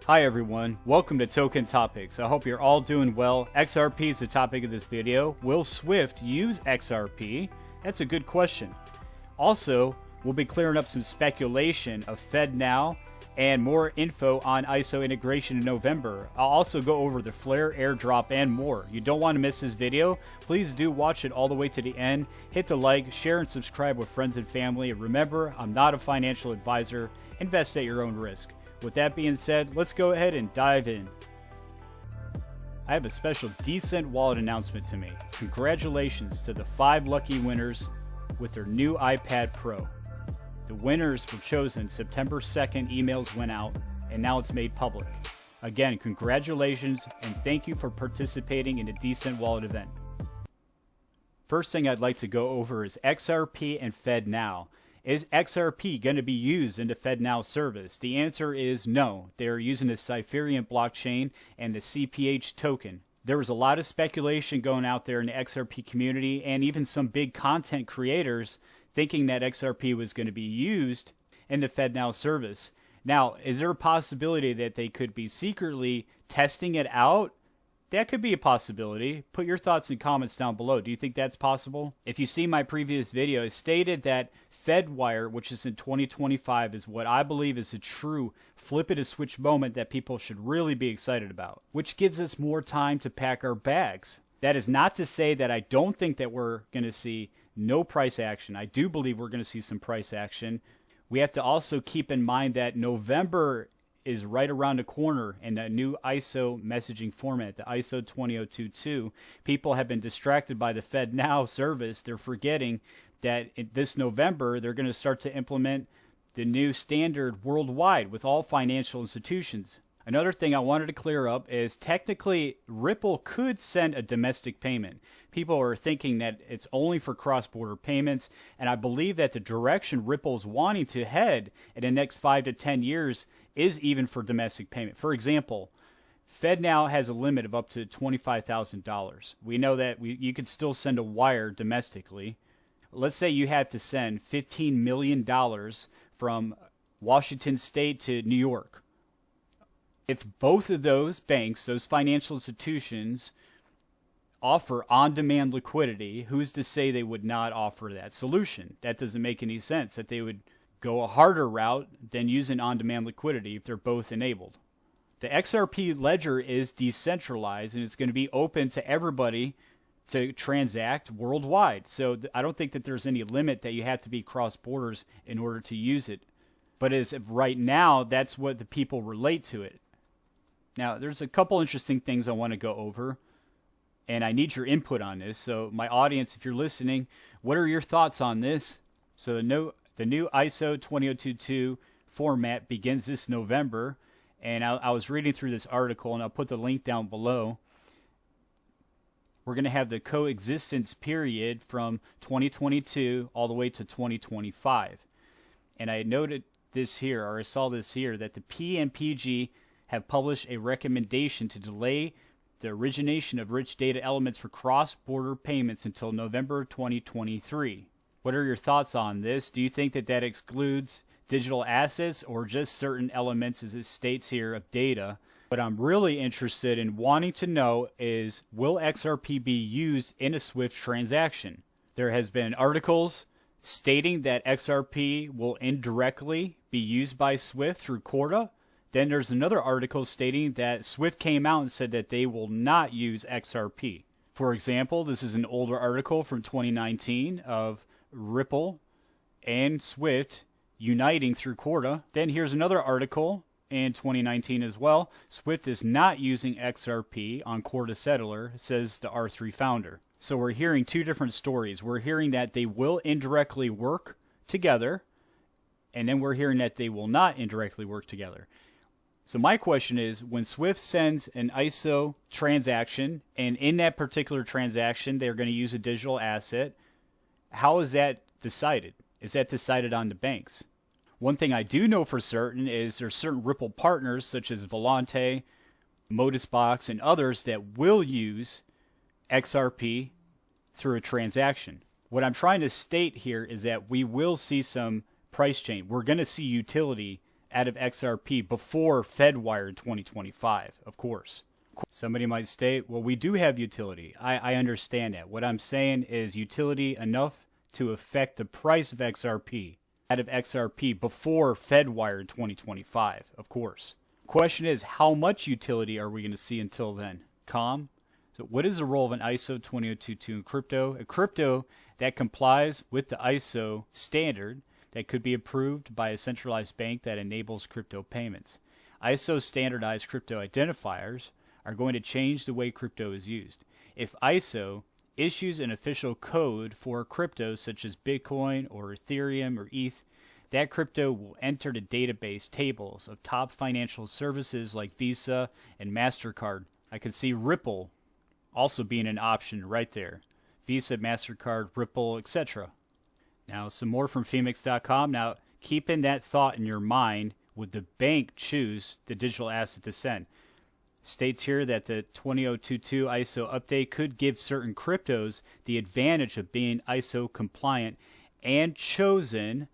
Hi everyone, welcome to Token Topics. I hope you're all doing well. XRP is the topic of this video. Will Swift use XRP? That's a good question. Also, we'll be clearing up some speculation of FedNow and more info on ISO integration in November. I'll also go over the Flare airdrop and more. You don't want to miss this video. Please do watch it all the way to the end. Hit the like, share, and subscribe with friends and family. And remember, I'm not a financial advisor. Invest at your own risk. With that being said, let's go ahead and dive in. I have a special DCENT wallet announcement to make. Congratulations to the 5 lucky winners with their new iPad Pro. The winners were chosen September 2nd, emails went out, and now it's made public. Again, congratulations and thank you for participating in the DCENT wallet event. First thing I'd like to go over is XRP and FedNow. Is XRP going to be used in the FedNow service? The answer is no. They're using the Cypherian blockchain and the CPH token. There was a lot of speculation going out there in the XRP community and even some big content creators thinking that XRP was going to be used in the FedNow service. Now, is there a possibility that they could be secretly testing it out? That could be a possibility. Put your thoughts and comments down below. Do you think that's possible? If you see my previous video, I stated that FedWire, which is in 2025, is what I believe is a true flip-it-a-switch moment that people should really be excited about, which gives us more time to pack our bags. That is not to say that I don't think that we're going to see no price action. I do believe we're going to see some price action. We have to also keep in mind that November is right around the corner in the new ISO messaging format, the ISO 20022. People have been distracted by the FedNow service. They're forgetting that this November, they're going to start to implement the new standard worldwide with all financial institutions. Another thing I wanted to clear up is technically Ripple could send a domestic payment. People are thinking that it's only for cross-border payments, and I believe that the direction Ripple's wanting to head in the next 5 to 10 years is even for domestic payment. For example, FedNow has a limit of up to $25,000. We know that you could still send a wire domestically. Let's say you have to send $15 million from Washington State to New York. If both of those banks, those financial institutions, offer on-demand liquidity, who's to say they would not offer that solution? That doesn't make any sense, that they would go a harder route than using on-demand liquidity if they're both enabled. The XRP ledger is decentralized and it's going to be open to everybody to transact worldwide. So I don't think that there's any limit that you have to be cross borders in order to use it. But as of right now, that's what the people relate to it. Now, there's a couple interesting things I want to go over, and I need your input on this. So my audience, if you're listening, what are your thoughts on this? So the new ISO 20022 format begins this November, and I was reading through this article, and I'll put the link down below. We're going to have the coexistence period from 2022 all the way to 2025. And I noted this here, or I saw this here, that the PMPG have published a recommendation to delay the origination of rich data elements for cross-border payments until November 2023. What are your thoughts on this? Do you think that that excludes digital assets or just certain elements, as it states here, of data? What I'm really interested in wanting to know is, will XRP be used in a SWIFT transaction? There has been articles stating that XRP will indirectly be used by SWIFT through Corda. Then there's another article stating that SWIFT came out and said that they will not use XRP. For example, this is an older article from 2019 of Ripple and SWIFT uniting through Corda. Then here's another article in 2019 as well. SWIFT is not using XRP on Corda Settler, says the R3 founder. So we're hearing two different stories. We're hearing that they will indirectly work together, and then we're hearing that they will not indirectly work together. So my question is, when SWIFT sends an ISO transaction, and in that particular transaction they're going to use a digital asset, how is that decided? Is that decided on the banks? One thing I do know for certain is there's certain Ripple partners such as Volante, Modusbox, and others that will use XRP through a transaction. What I'm trying to state here is that we will see some price change. We're going to see utility out of XRP before FedWire 2025, of course. Somebody might state, well, we do have utility. I understand that. What I'm saying is utility enough to affect the price of XRP out of XRP before FedWire 2025, of course. Question is, how much utility are we going to see until then? Calm. So what is the role of an ISO 20022 in crypto? A crypto that complies with the ISO standard that could be approved by a centralized bank that enables crypto payments. ISO standardized crypto identifiers are going to change the way crypto is used. If ISO issues an official code for cryptos such as Bitcoin or Ethereum or ETH, that crypto will enter the database tables of top financial services like Visa and MasterCard. I could see Ripple also being an option right there. Visa, MasterCard, Ripple, etc. Now, some more from Phoenix.com. Now, keeping that thought in your mind, would the bank choose the digital asset to send? States here that the 20022 ISO update could give certain cryptos the advantage of being ISO compliant and chosen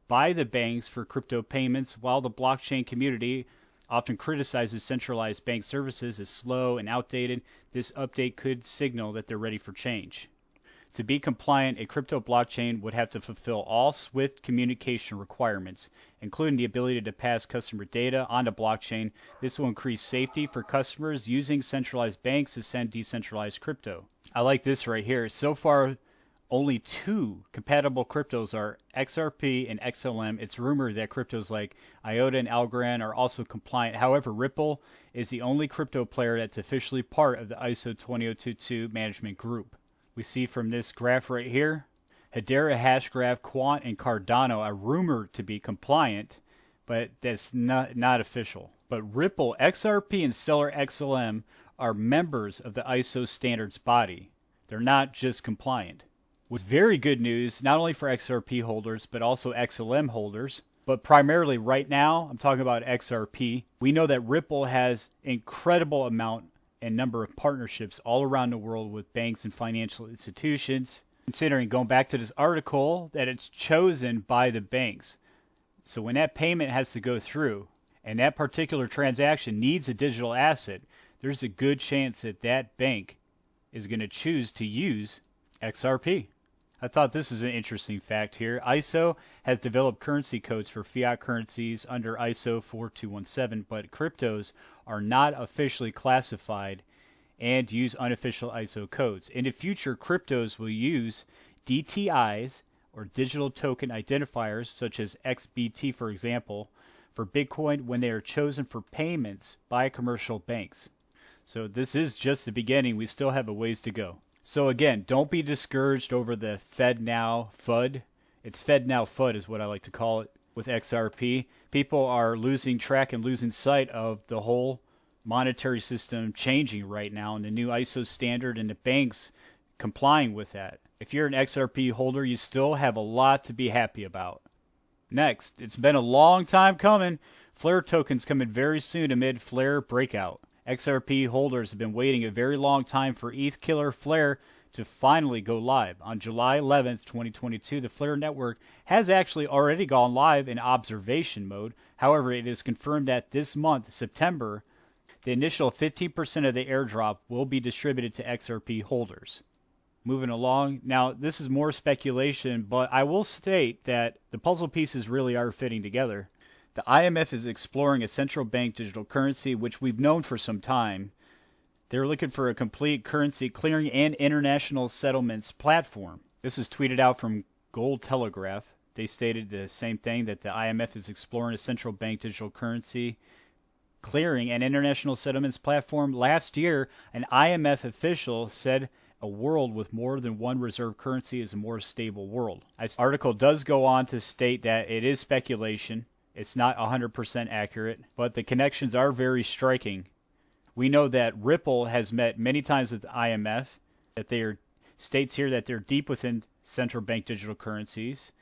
by the banks for crypto payments, while the blockchain community often criticizes centralized bank services as slow and outdated. This update could signal that they're ready for change. To be compliant, a crypto blockchain would have to fulfill all SWIFT communication requirements, including the ability to pass customer data onto blockchain. This will increase safety for customers using centralized banks to send decentralized crypto. I like this right here. So far, only 2 compatible cryptos are XRP and XLM. It's rumored that cryptos like IOTA and Algorand are also compliant. However, Ripple is the only crypto player that's officially part of the ISO 20022 management group. We see from this graph right here, Hedera, Hashgraph, Quant, and Cardano are rumored to be compliant, but that's not official. But Ripple, XRP, and Stellar XLM are members of the ISO standards body. They're not just compliant. Was very good news, not only for XRP holders, but also XLM holders. But primarily right now, I'm talking about XRP. We know that Ripple has incredible amount and number of partnerships all around the world with banks and financial institutions. Considering, going back to this article, that it's chosen by the banks. So when that payment has to go through, and that particular transaction needs a digital asset, there's a good chance that that bank is going to choose to use XRP. I thought this is an interesting fact here. ISO has developed currency codes for fiat currencies under ISO 4217, but cryptos are not officially classified and use unofficial ISO codes. In the future, cryptos will use DTIs, or digital token identifiers, such as XBT, for example, for Bitcoin when they are chosen for payments by commercial banks. So this is just the beginning. We still have a ways to go. So again, don't be discouraged over the FedNow FUD. It's FedNow FUD is what I like to call it with XRP. People are losing track and losing sight of the whole monetary system changing right now and the new ISO standard and the banks complying with that. If you're an XRP holder, you still have a lot to be happy about. Next, it's been a long time coming. Flare tokens coming very soon amid Flare breakout. XRP holders have been waiting a very long time for ETH killer Flare to finally go live. On July 11th, 2022, the Flare network has actually already gone live in observation mode. However, it is confirmed that this month, September, the initial 15% of the airdrop will be distributed to XRP holders. Moving along. Now, this is more speculation, but I will state that the puzzle pieces really are fitting together. The IMF is exploring a central bank digital currency, which we've known for some time. They're looking for a complete currency clearing and international settlements platform. This is tweeted out from Gold Telegraph. They stated the same thing, that the IMF is exploring a central bank digital currency clearing and international settlements platform. Last year, an IMF official said a world with more than one reserve currency is a more stable world. This article does go on to state that it is speculation. It's not 100% accurate, but the connections are very striking. We know that Ripple has met many times with the IMF, that states here that they're deep within central bank digital currencies.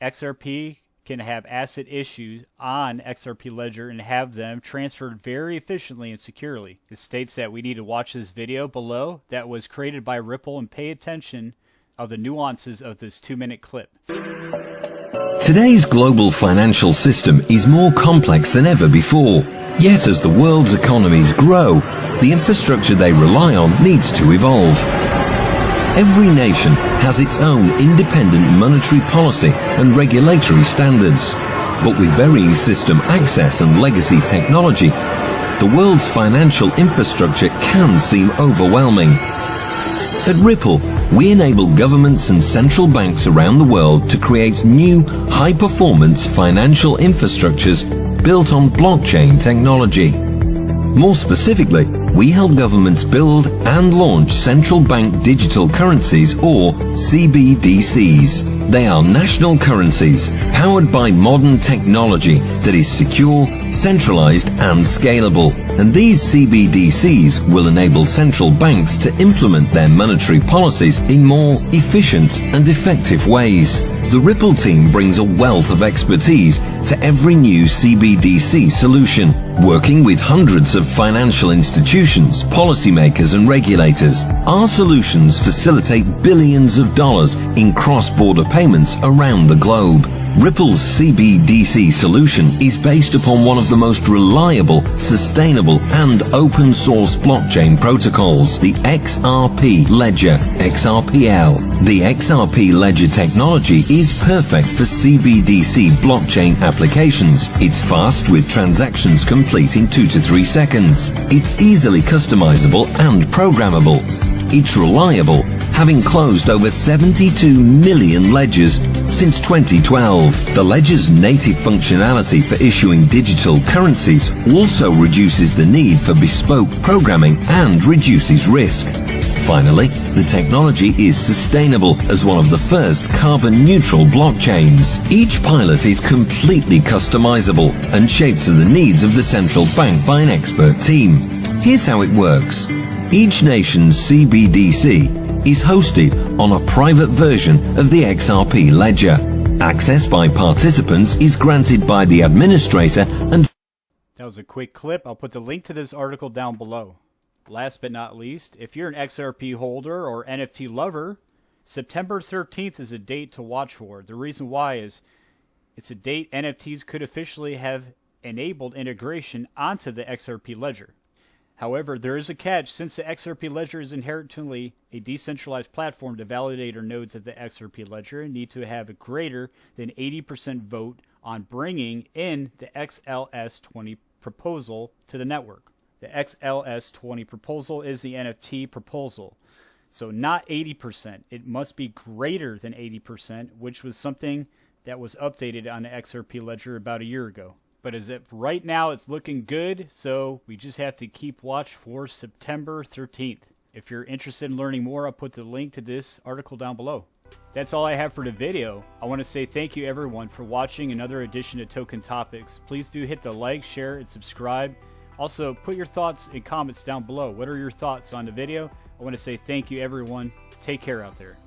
XRP can have asset issues on XRP Ledger and have them transferred very efficiently and securely. It states that we need to watch this video below that was created by Ripple and pay attention of the nuances of this 2-minute clip. Today's global financial system is more complex than ever before. Yet as the world's economies grow, the infrastructure they rely on needs to evolve. Every nation has its own independent monetary policy and regulatory standards. But with varying system access and legacy technology, the world's financial infrastructure can seem overwhelming. At Ripple, we enable governments and central banks around the world to create new, high-performance financial infrastructures built on blockchain technology. More specifically, we help governments build and launch central bank digital currencies, or CBDCs. They are national currencies powered by modern technology that is secure, centralized and scalable. And these CBDCs will enable central banks to implement their monetary policies in more efficient and effective ways. The Ripple team brings a wealth of expertise to every new CBDC solution, working with hundreds of financial institutions, policymakers and regulators. Our solutions facilitate billions of dollars in cross-border payments around the globe. Ripple's CBDC solution is based upon one of the most reliable, sustainable and open source blockchain protocols, the XRP Ledger, XRPL. The XRP Ledger technology is perfect for CBDC blockchain applications. It's fast with transactions complete in 2 to 3 seconds. It's easily customizable and programmable. It's reliable, having closed over 72 million ledgers since 2012. The ledger's native functionality for issuing digital currencies also reduces the need for bespoke programming and reduces risk. Finally, the technology is sustainable as one of the first carbon-neutral blockchains. Each pilot is completely customizable and shaped to the needs of the central bank by an expert team. Here's how it works. Each nation's CBDC is hosted on a private version of the XRP ledger. Access by participants is granted by the administrator and... That was a quick clip. I'll put the link to this article down below. Last but not least, if you're an XRP holder or NFT lover, September 13th is a date to watch for. The reason why is it's a date NFTs could officially have enabled integration onto the XRP ledger. However, there is a catch. Since the XRP ledger is inherently a decentralized platform, the validator nodes of the XRP ledger need to have a greater than 80% vote on bringing in the XLS20 proposal to the network. The XLS20 proposal is the NFT proposal. So not 80%. It must be greater than 80%, which was something that was updated on the XRP ledger about a year ago. But as if right now it's looking good, so we just have to keep watch for September 13th. If you're interested in learning more, I'll put the link to this article down below. That's all I have for the video. I want to say thank you everyone for watching another edition of Token Topics. Please do hit the like, share, and subscribe. Also, put your thoughts and comments down below. What are your thoughts on the video? I want to say thank you everyone. Take care out there.